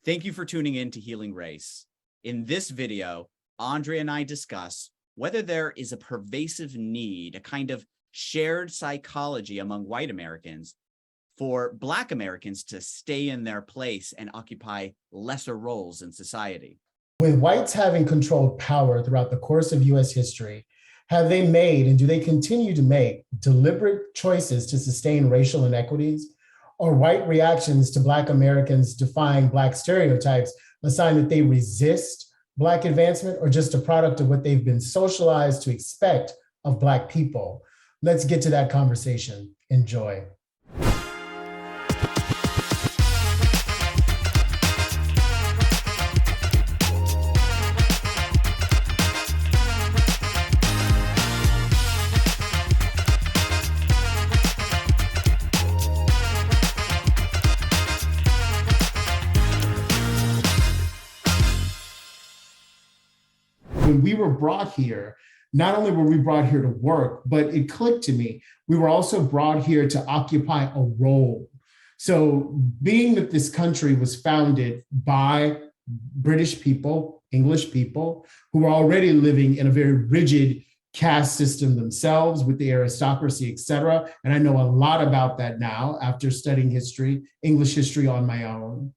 Thank you for tuning in to Healing Race. In this video, Andre and I discuss whether there is a pervasive need, a kind of shared psychology among white Americans for Black Americans to stay in their place and occupy lesser roles in society. With whites having controlled power throughout the course of US history, have they made and do they continue to make deliberate choices to sustain racial inequities? Or white reactions to Black Americans defying Black stereotypes a sign that they resist Black advancement or just a product of what they've been socialized to expect of Black people? Let's get to that conversation. Enjoy. When we were brought here, not only were we brought here to work, but it clicked to me. We were also brought here to occupy a role. So being that this country was founded by British people, English people, who were already living in a very rigid caste system themselves with the aristocracy, et cetera. And I know a lot about that now after studying history, English history on my own.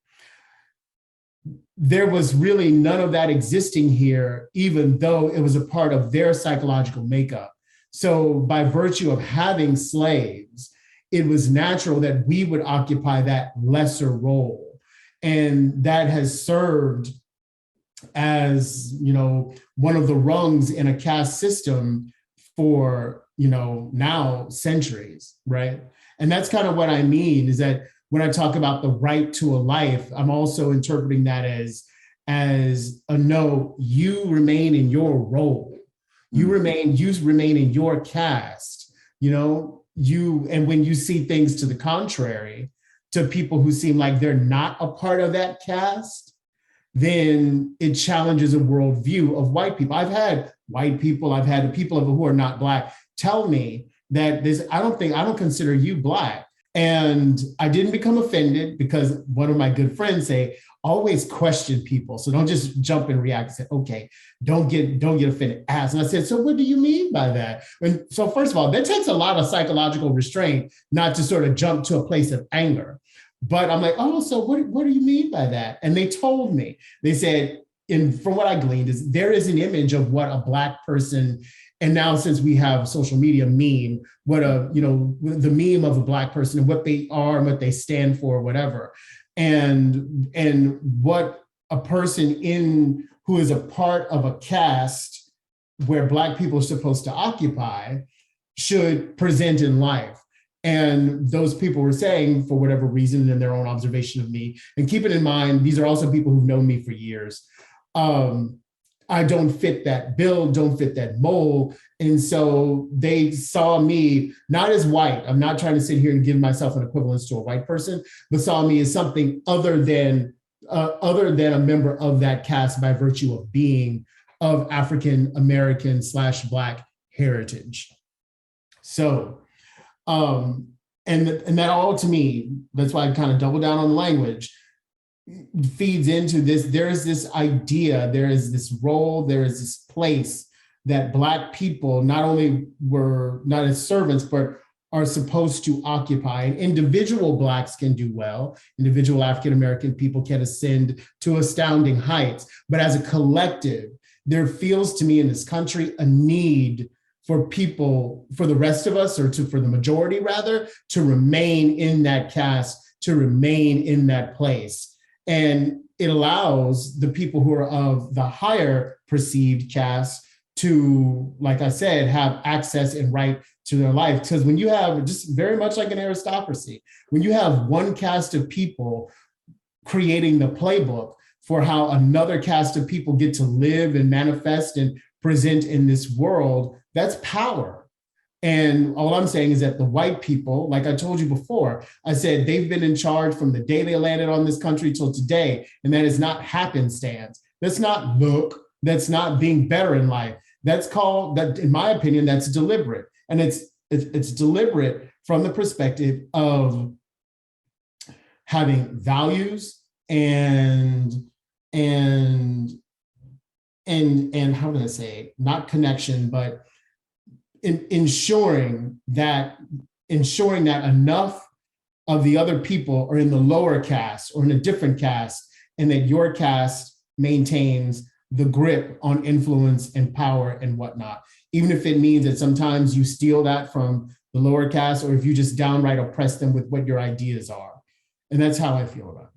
There was really none of that existing here, even though it was a part of their psychological makeup. So by virtue of having slaves, it was natural that we would occupy that lesser role. And that has served as, one of the rungs in a caste system for, now centuries, right? And that's kind of what I mean is that when I talk about the right to a life, I'm also interpreting that as a no, you remain in your role. You remain in your caste, and when you see things to the contrary, to people who seem like they're not a part of that caste, then it challenges a worldview of white people. I've had white people, I've had people who are not Black tell me that I don't consider you Black. And I didn't become offended because one of my good friends say, always question people. So don't just jump and react and say, okay, don't get offended. Ask. And I said, so what do you mean by that? And so first of all, that takes a lot of psychological restraint not to sort of jump to a place of anger. But I'm like, oh, so what do you mean by that? And they told me, they said, from what I gleaned is there is an image of what a Black person, and now since we have social media meme, the meme of a Black person and what they are and what they stand for, whatever. And what a person who is a part of a caste where Black people are supposed to occupy should present in life. And those people were saying, for whatever reason, in their own observation of me, and keep it in mind, these are also people who've known me for years. I don't fit that bill, don't fit that mold. And so they saw me not as white. I'm not trying to sit here and give myself an equivalence to a white person, but saw me as something other than a member of that caste by virtue of being of African American / Black heritage. So, and that all to me, that's why I kind of double down on the language, feeds into this. There is this idea, there is this role, there is this place that Black people not only were not as servants, but are supposed to occupy. And individual Blacks can do well. Individual African-American people can ascend to astounding heights. But as a collective, there feels to me in this country a need for people, for the rest of us, for the majority rather, to remain in that caste, to remain in that place. And it allows the people who are of the higher perceived caste to, like I said, have access and right to their life. Because when you have, just very much like an aristocracy, when you have one caste of people creating the playbook for how another caste of people get to live and manifest and present in this world, that's power. And all I'm saying is that the white people, like I told you before, I said they've been in charge from the day they landed on this country till today. And that is not happenstance. That's not luck. That's not being better in life. That's called, that, in my opinion, that's deliberate. And it's deliberate from the perspective of having values and and how do I say it? Not connection, but ensuring that enough of the other people are in the lower caste or in a different caste, and that your caste maintains the grip on influence and power and whatnot, even if it means that sometimes you steal that from the lower caste, or if you just downright oppress them with what your ideas are. And that's how I feel about it.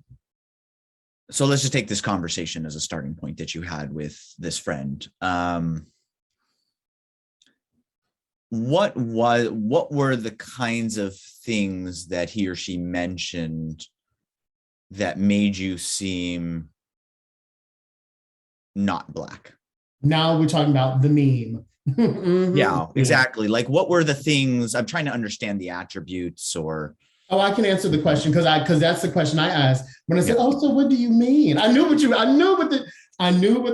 So let's just take this conversation as a starting point that you had with this friend. What were the kinds of things that he or she mentioned that made you seem not Black? Now we're talking about the meme. Yeah, exactly. Like, what were the things? I'm trying to understand the attributes. Or Oh, I can answer the question because that's the question I asked when I said, "Oh, so what do you mean?" I knew what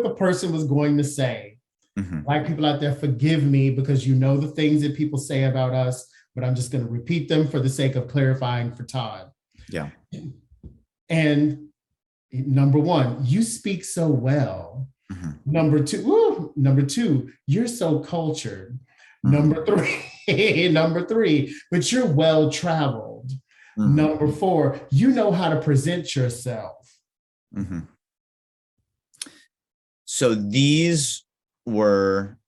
the person was going to say. Mm-hmm. Black people out there, forgive me, because you know the things that people say about us, but I'm just going to repeat them for the sake of clarifying for Todd. Yeah. And number one, you speak so well. Mm-hmm. Number two, you're so cultured. Mm-hmm. Number three, but you're well traveled. Mm-hmm. Number four, you know how to present yourself. Mm-hmm. So these were,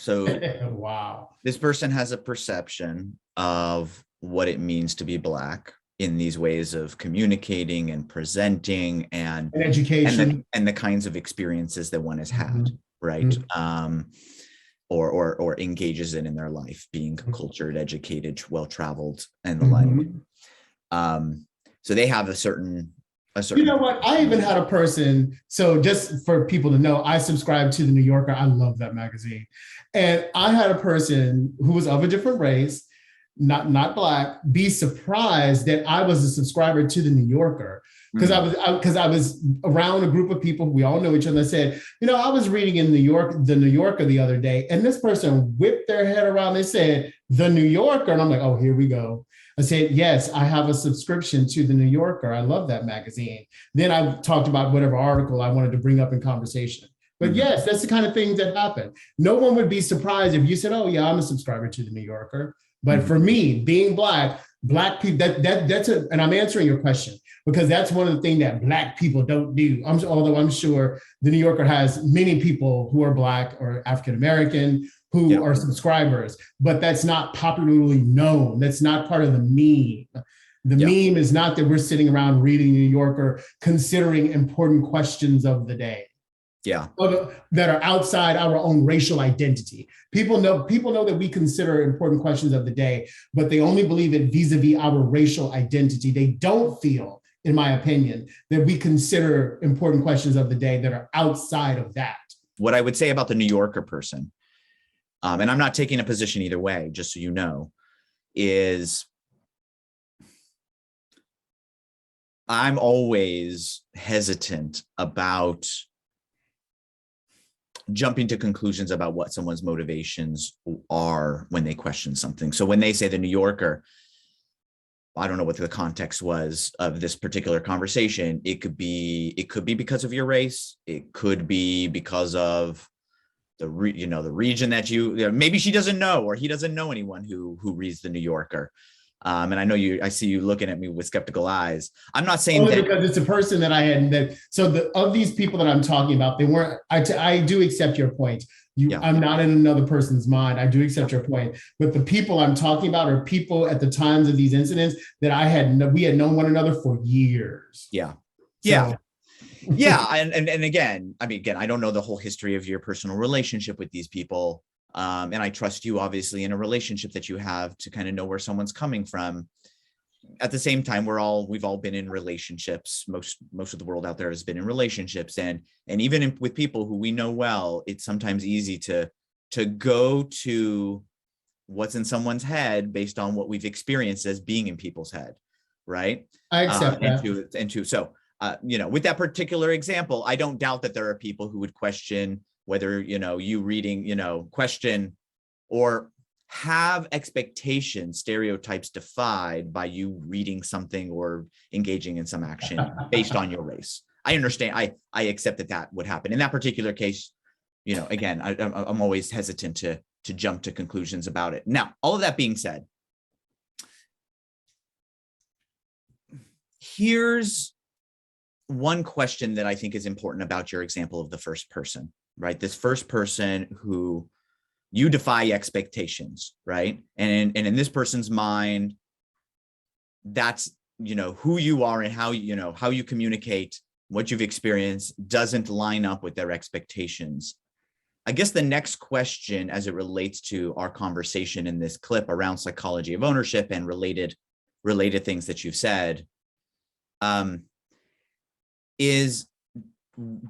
wow. This person has a perception of what it means to be Black in these ways of communicating and presenting and education and the kinds of experiences that one has had, mm-hmm. right? Mm-hmm. Or engages in their life, being mm-hmm. cultured, educated, well-traveled, and the mm-hmm. like. So they have a certain. You know what? I even had a person, so just for people to know, I subscribe to the New Yorker. I love that magazine. And I had a person who was of a different race, not Black, be surprised that I was a subscriber to the New Yorker. Because I was around a group of people, we all know each other. I said, I was reading in the New Yorker the other day, and this person whipped their head around. They said, the New Yorker. And I'm like, oh, here we go. I said, yes, I have a subscription to the New Yorker. I love that magazine. Then I talked about whatever article I wanted to bring up in conversation. But mm-hmm. yes, that's the kind of things that happen. No one would be surprised if you said, oh yeah, I'm a subscriber to the New Yorker. But mm-hmm. for me, being Black people, and I'm answering your question, because that's one of the things that Black people don't do. Although I'm sure the New Yorker has many people who are Black or African-American who are subscribers, but that's not popularly known. That's not part of the meme. The meme is not that we're sitting around reading New Yorker, considering important questions of the day. Yeah. That are outside our own racial identity. People know that we consider important questions of the day, but they only believe it vis-a-vis our racial identity. They don't feel, in my opinion, that we consider important questions of the day that are outside of that. What I would say about the New Yorker person, and I'm not taking a position either way, just so you know, is I'm always hesitant about jumping to conclusions about what someone's motivations are when they question something. So when they say the New Yorker, I don't know what the context was of this particular conversation. It could be because of your race. It could be because of the region that maybe she doesn't know, or he doesn't know anyone who reads the New Yorker. And I know I see you looking at me with skeptical eyes. I'm not saying that because it's a person that I had of these people that I'm talking about, they weren't, I do accept your point. I'm not in another person's mind. I do accept your point, but the people I'm talking about are people at the times of these incidents that we had known one another for years. Yeah. Yeah. Yeah. And again, I don't know the whole history of your personal relationship with these people. And I trust you, obviously, in a relationship that you have to kind of know where someone's coming from. At the same time, we've all been in relationships. Most of the world out there has been in relationships, and even with people who we know well, it's sometimes easy to go to what's in someone's head based on what we've experienced as being in people's head, right? I accept that. So with that particular example, I don't doubt that there are people who would question whether, you reading, question or have expectations, stereotypes defied by you reading something or engaging in some action based on your race. I understand. I accept that would happen in that particular case. Again, I'm always hesitant to jump to conclusions about it. Now, all of that being said, here's one question that I think is important about your example of the first person, right? This first person who you defy expectations, right? And in this person's mind, that's, who you are and how you communicate, what you've experienced doesn't line up with their expectations. I guess the next question, as it relates to our conversation in this clip around psychology of ownership and related things that you've said, is,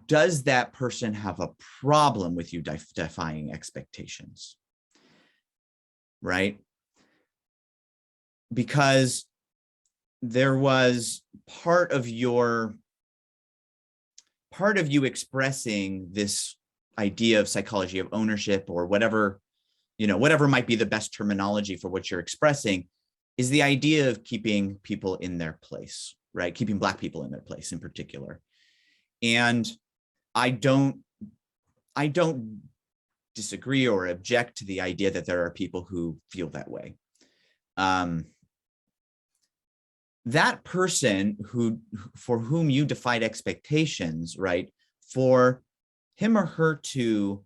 does that person have a problem with you defying expectations? Right? Because there was part of you expressing this idea of psychology of ownership, or whatever might be the best terminology for what you're expressing, is the idea of keeping people in their place, right? Keeping Black people in their place in particular. And I don't disagree or object to the idea that there are people who feel that way. That person for whom you defied expectations, right? For him or her to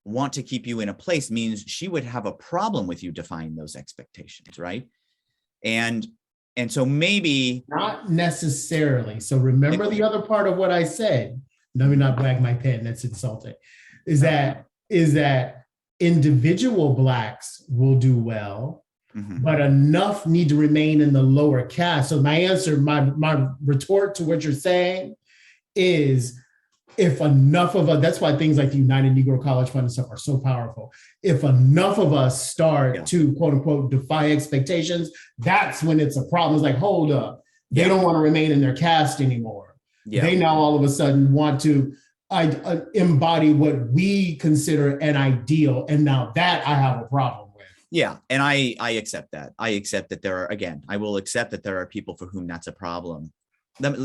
want to keep you in a place means she would have a problem with you defying those expectations, right? And so maybe not necessarily. So remember the other part of what I said. Let me not wag my pen. That's insulting. Is that individual Blacks will do well, but enough need to remain in the lower caste. So my answer, my retort to what you're saying is, if enough of us, that's why things like the United Negro College Fund and stuff are so powerful. If enough of us start to quote unquote defy expectations, that's when it's a problem. It's like, hold up, they don't want to remain in their caste anymore. They now all of a sudden want to embody what we consider an ideal. And now that I have a problem with. Yeah, and I accept that. I accept that I will accept that there are people for whom that's a problem. Let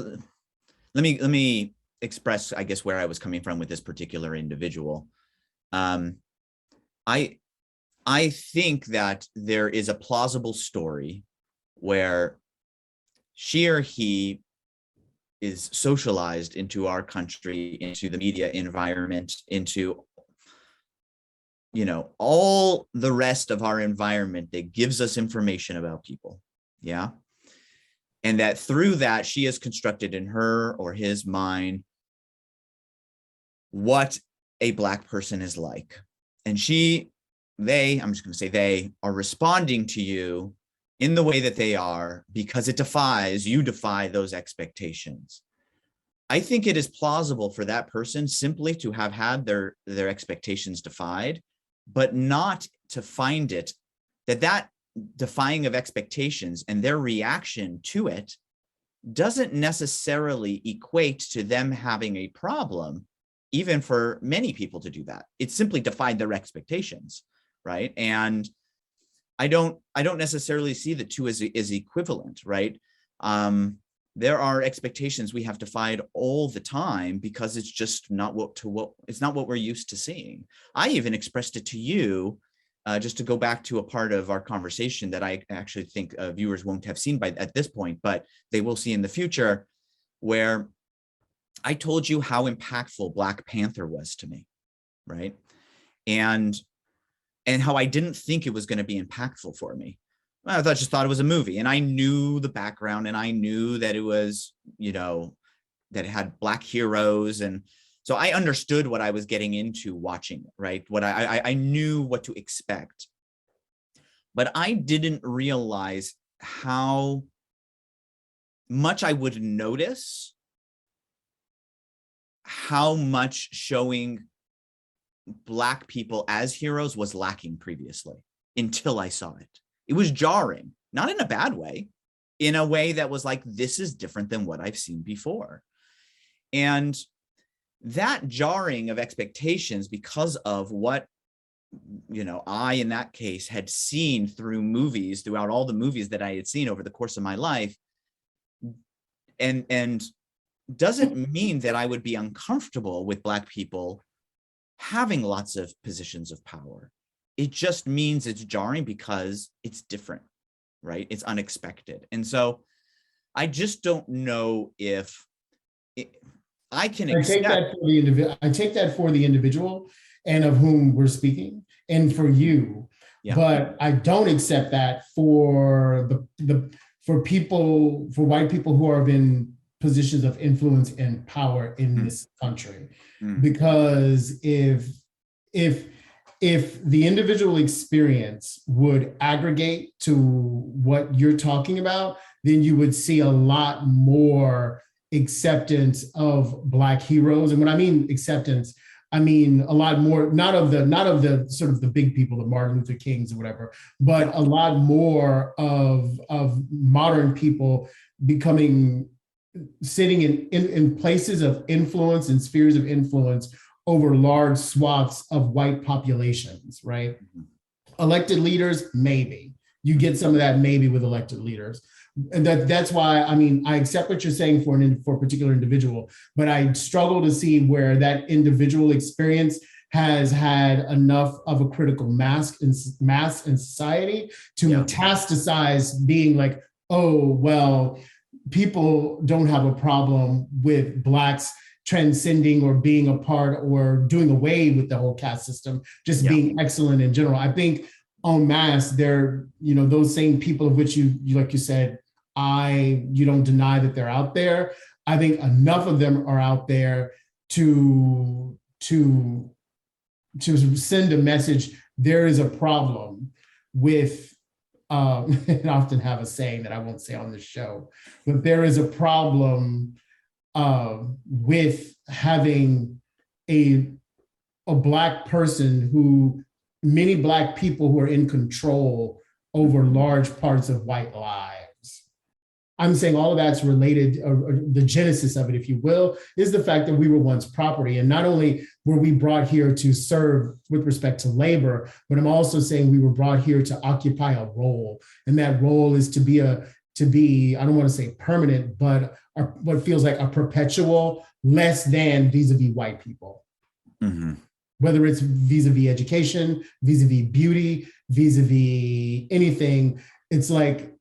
me express, I guess, where I was coming from with this particular individual. I think that there is a plausible story where she or he is socialized into our country, into the media environment, into all the rest of our environment that gives us information about people. Yeah. And that through that, she has constructed in her or his mind what a Black person is like. And I'm just going to say they are responding to you in the way that they are because you defy those expectations. I think it is plausible for that person simply to have had their expectations defied, but not to find it that defying of expectations and their reaction to it doesn't necessarily equate to them having a problem, even for many people to do that. It simply defied their expectations, right? And I don't necessarily see the two as equivalent, right? There are expectations we have defied all the time because it's just not what we're used to seeing. I even expressed it to you, just to go back to a part of our conversation that I actually think viewers won't have seen at this point, but they will see in the future, where I told you how impactful Black Panther was to me, right? And how I didn't think it was going to be impactful for me. I just thought it was a movie, and I knew the background, and I knew that it was, that it had Black heroes. And so I understood what I was getting into watching it, right? What I knew what to expect, but I didn't realize how much I would notice how much showing Black people as heroes was lacking previously until I saw it. It was jarring, not in a bad way, in a way that was like, this is different than what I've seen before. And that jarring of expectations, because of what, I, in that case, had seen throughout all the movies that I had seen over the course of my life, and doesn't mean that I would be uncomfortable with Black people having lots of positions of power. It just means it's jarring because it's different, right? It's unexpected. And so I just don't know if I can accept. I take that for the individual and of whom we're speaking, and for you. Yeah. But I don't accept that for for white people who are in positions of influence and power in this country. Because if the individual experience would aggregate to what you're talking about, then you would see a lot more acceptance of Black heroes. And when I mean acceptance, I mean a lot more, not of the sort of the big people, the Martin Luther Kings or whatever, but a lot more of modern people sitting in places of influence and spheres of influence over large swaths of white populations, right? Elected leaders, maybe. You get some of that maybe with elected leaders. And that's why, I mean, I accept what you're saying for a particular individual, but I struggle to see where that individual experience has had enough of a critical mass in society to metastasize being like, oh, well, people don't have a problem with Blacks transcending or being a part or doing away with the whole caste system, just being excellent in general. I think en masse, they're, those same people of which you like you said, you don't deny that they're out there. I think enough of them are out there to send a message. There is a problem with, and I often have a saying that I won't say on this show, but there is a problem with having a Black person many Black people who are in control over large parts of white lives. I'm saying all of that's related, or the genesis of it, if you will, is the fact that we were once property. And not only were we brought here to serve with respect to labor, but I'm also saying we were brought here to occupy a role. And that role is to be, I don't want to say permanent, but what feels like a perpetual less than vis-a-vis white people. Whether it's vis-a-vis education, vis-a-vis beauty, vis-a-vis anything, it's like,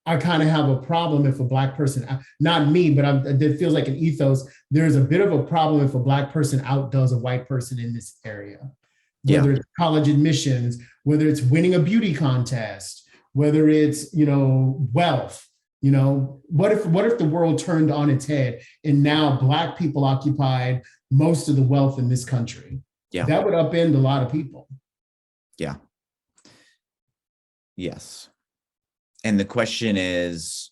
I kind of have a problem if a Black person, not me, but it feels like an ethos. There's a bit of a problem if a Black person outdoes a white person in this area, whether it's college admissions, whether it's winning a beauty contest, whether it's, wealth. What if the world turned on its head and now Black people occupied most of the wealth in this country? That would upend a lot of people. Yes. And the question is,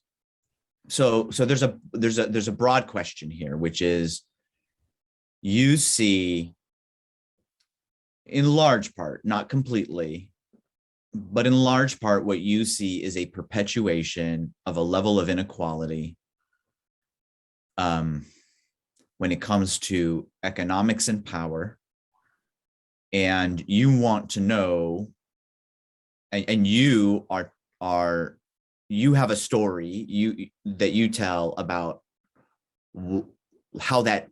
so there's a broad question here, which is, you see, in large part, not completely, but in large part, what you see is a perpetuation of a level of inequality when it comes to economics and power. And you want to know, and you you have a story that you tell about how that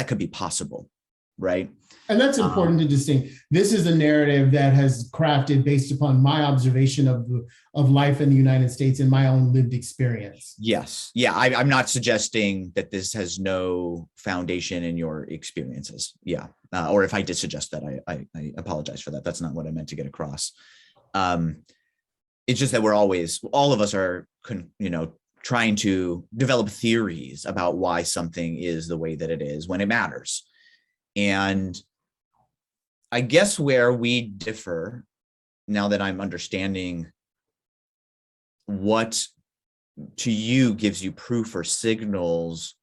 could be possible, right? And that's important to distinguish. This is a narrative that has crafted based upon my observation of life in the United States and my own lived experience. Yes. Yeah. I'm not suggesting that this has no foundation in your experiences. Yeah. Or if I did suggest that, I apologize for that. That's not what I meant to get across. It's just that all of us are, trying to develop theories about why something is the way that it is when it matters. And I guess where we differ, now that I'm understanding what to you gives you proof or signals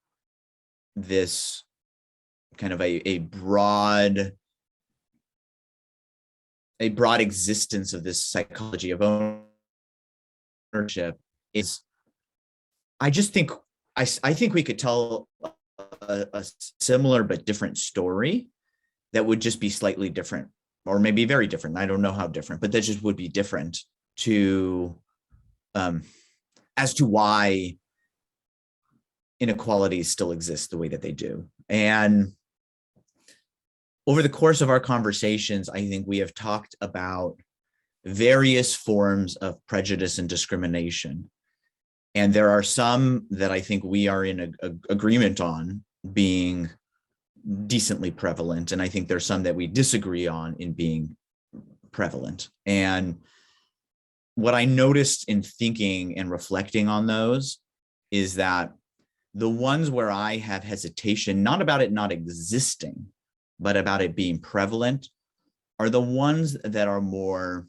this kind of a broad existence of this psychology of ownership, is I think we could tell a similar but different story that would just be slightly different, or maybe very different. I don't know how different, but that just would be different as to why inequalities still exist the way that they do. And over the course of our conversations, I think we have talked about various forms of prejudice and discrimination. And there are some that I think we are in agreement on being decently prevalent. And I think there's some that we disagree on in being prevalent. And what I noticed in thinking and reflecting on those is that the ones where I have hesitation, not about it not existing, but about it being prevalent, are the ones that are more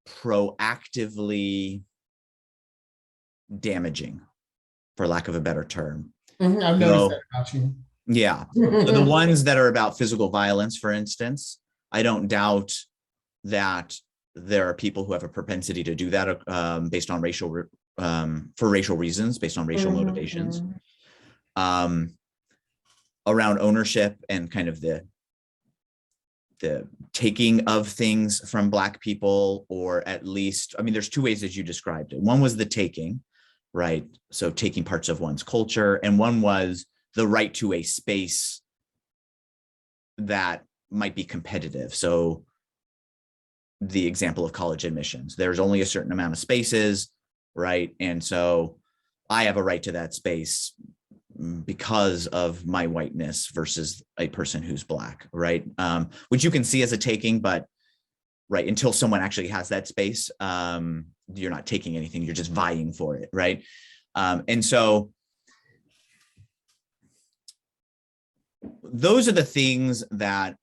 proactively damaging, for lack of a better term. I've noticed that about you. Yeah. So the ones that are about physical violence, for instance, I don't doubt that there are people who have a propensity to do that based on for racial reasons, based on racial motivations. Around ownership and kind of the taking of things from Black people, or at least, I mean, there's two ways that you described it. One was the taking, right? So taking parts of one's culture, and one was the right to a space that might be competitive. So the example of college admissions, there's only a certain amount of spaces, right? And so I have a right to that space because of my whiteness versus a person who's Black, right? Which you can see as a taking, but right, until someone actually has that space, you're not taking anything, you're just vying for it, right? And so those are the things that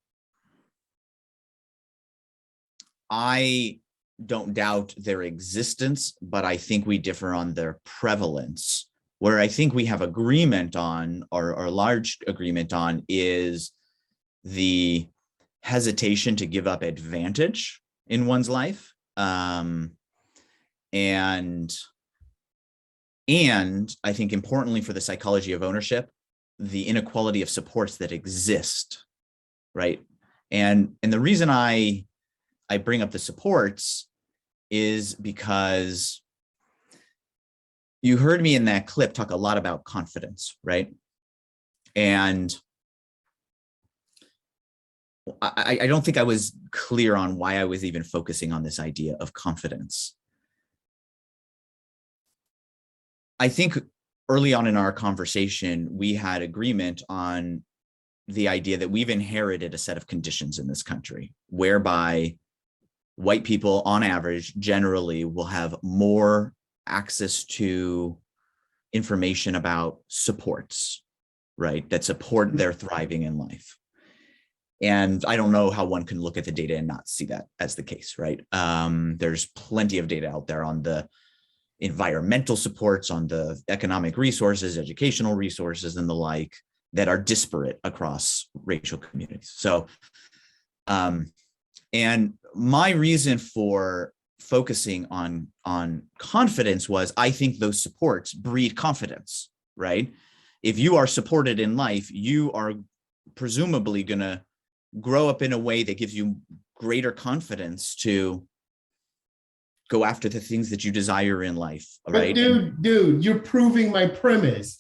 I don't doubt their existence, but I think we differ on their prevalence. Where I think we have agreement on, or large agreement on, is the hesitation to give up advantage in one's life. And I think importantly for the psychology of ownership, the inequality of supports that exist, right? And the reason I bring up the supports is because you heard me in that clip talk a lot about confidence, right? And I don't think I was clear on why I was even focusing on this idea of confidence. I think early on in our conversation, we had agreement on the idea that we've inherited a set of conditions in this country whereby white people on average generally will have more access to information about supports, right, that support their thriving in life. And I don't know how one can look at the data and not see that as the case, right? There's plenty of data out there on the environmental supports, on the economic resources, educational resources, and the like that are disparate across racial communities. So, and my reason for focusing on confidence was I think those supports breed confidence, right? If you are supported in life, you are presumably going to grow up in a way that gives you greater confidence to go after the things that you desire in life, right? But dude, you're proving my premise.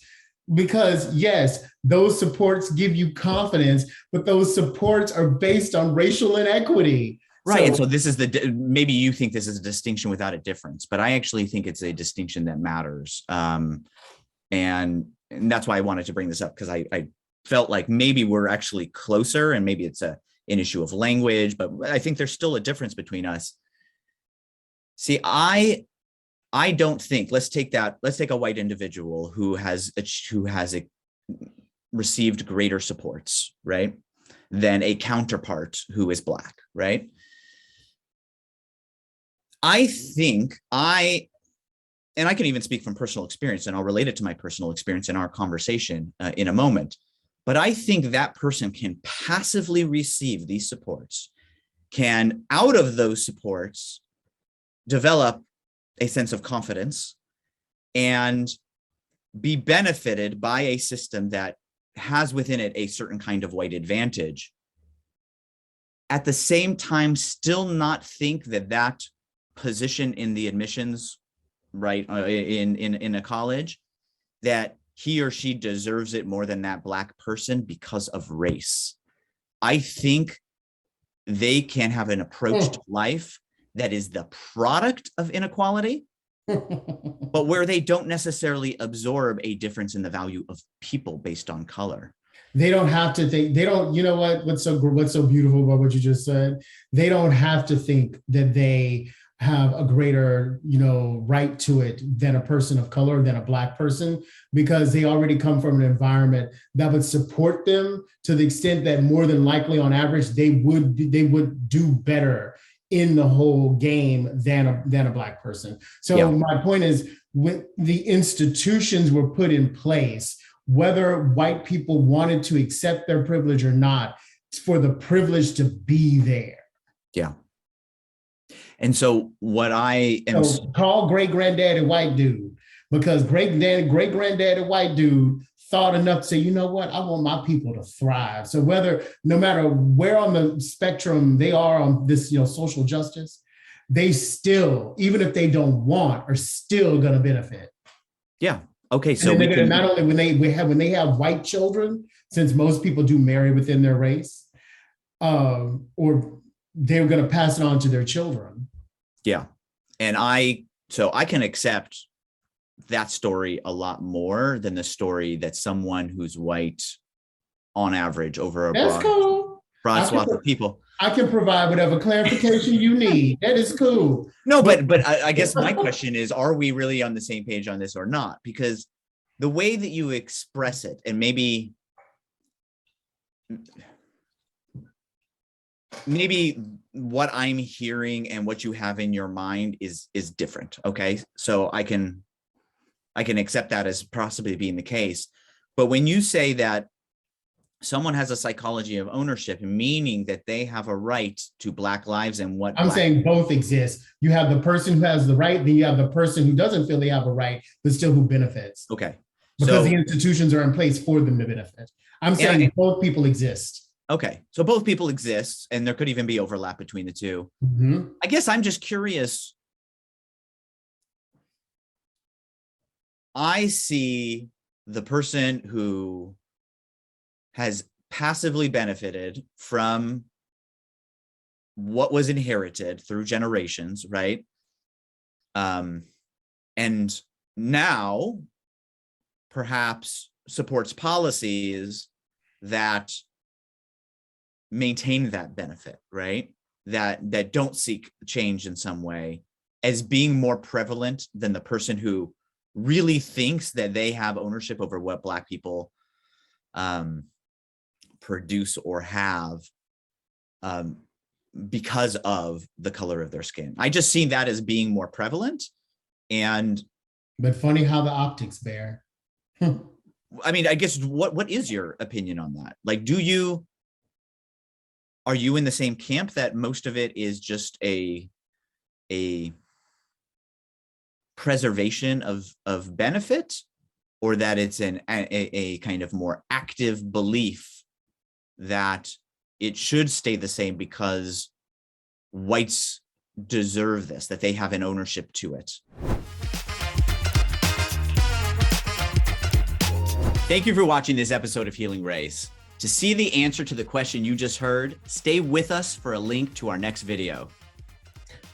Because yes, those supports give you confidence, but those supports are based on racial inequity. Right. And so this is maybe you think this is a distinction without a difference, but I actually think it's a distinction that matters. And that's why I wanted to bring this up, because I felt like maybe we're actually closer, and maybe it's an issue of language, but I think there's still a difference between us. See, I don't think, let's take a white individual who has received greater supports, right, than a counterpart who is Black, right? I think and I can even speak from personal experience, and I'll relate it to my personal experience in our conversation in a moment, but I think that person can passively receive these supports, can out of those supports develop a sense of confidence and be benefited by a system that has within it a certain kind of white advantage. At the same time, still not think that position in the admissions, right, in a college, that he or she deserves it more than that Black person because of race. I think they can have an approach to life that is the product of inequality, but where they don't necessarily absorb a difference in the value of people based on color. They don't have to think, they don't, you know what's so beautiful about what you just said? They don't have to think that they have a greater, right to it than a person of color, than a Black person, because they already come from an environment that would support them to the extent that more than likely on average, they would do better in the whole game than a Black person. So my point is, when the institutions were put in place, whether white people wanted to accept their privilege or not, it's for the privilege to be there. Yeah. And so what I am... So call great-granddaddy white dude, because great-granddaddy white dude thought enough to say, you know what, I want my people to thrive. So no matter where on the spectrum they are on this, social justice, they still, even if they don't want, are still going to benefit. Yeah. Okay. So we can, not only when they have white children, since most people do marry within their race, or they're going to pass it on to their children. Yeah. And I can accept that story a lot more than the story that someone who's white on average over a broad swath of people. I can provide whatever clarification you need. That is cool. No, but I guess my question is, are we really on the same page on this or not? Because the way that you express it, and maybe what I'm hearing and what you have in your mind is different. Okay. So I can accept that as possibly being the case. But when you say that someone has a psychology of ownership, meaning that they have a right to Black lives and what I'm saying both exist. You have the person who has the right, then you have the person who doesn't feel they have a right, but still who benefits. Okay. Because the institutions are in place for them to benefit. I'm saying both people exist. Okay. So both people exist, and there could even be overlap between the two. Mm-hmm. I guess I'm just curious. I see the person who has passively benefited from what was inherited through generations, right? And now perhaps supports policies that maintain that benefit, right? That don't seek change in some way, as being more prevalent than the person who really thinks that they have ownership over what Black people produce or have because of the color of their skin. I just see that as being more prevalent. But funny how the optics bear. I mean, I guess what is your opinion on that? Like, are you in the same camp that most of it is just a preservation of benefit, or that it's a kind of more active belief that it should stay the same because whites deserve this, that they have an ownership to it? Thank you for watching this episode of Healing Race. To see the answer to the question you just heard, stay with us for a link to our next video.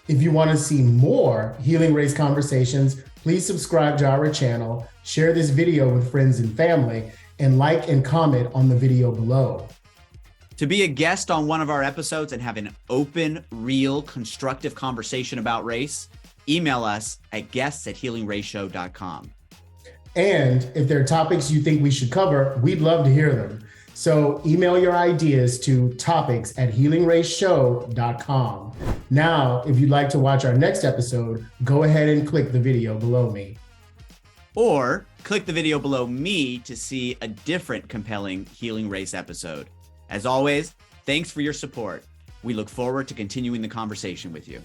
If you want to see more Healing Race conversations, please subscribe to our channel, share this video with friends and family, and like and comment on the video below. To be a guest on one of our episodes and have an open, real, constructive conversation about race, email us at guests@healingraceshow.com. And if there are topics you think we should cover, we'd love to hear them. So email your ideas to topics@healingraceshow.com. Now, if you'd like to watch our next episode, go ahead and click the video below me. Or click the video below me to see a different compelling Healing Race episode. As always, thanks for your support. We look forward to continuing the conversation with you.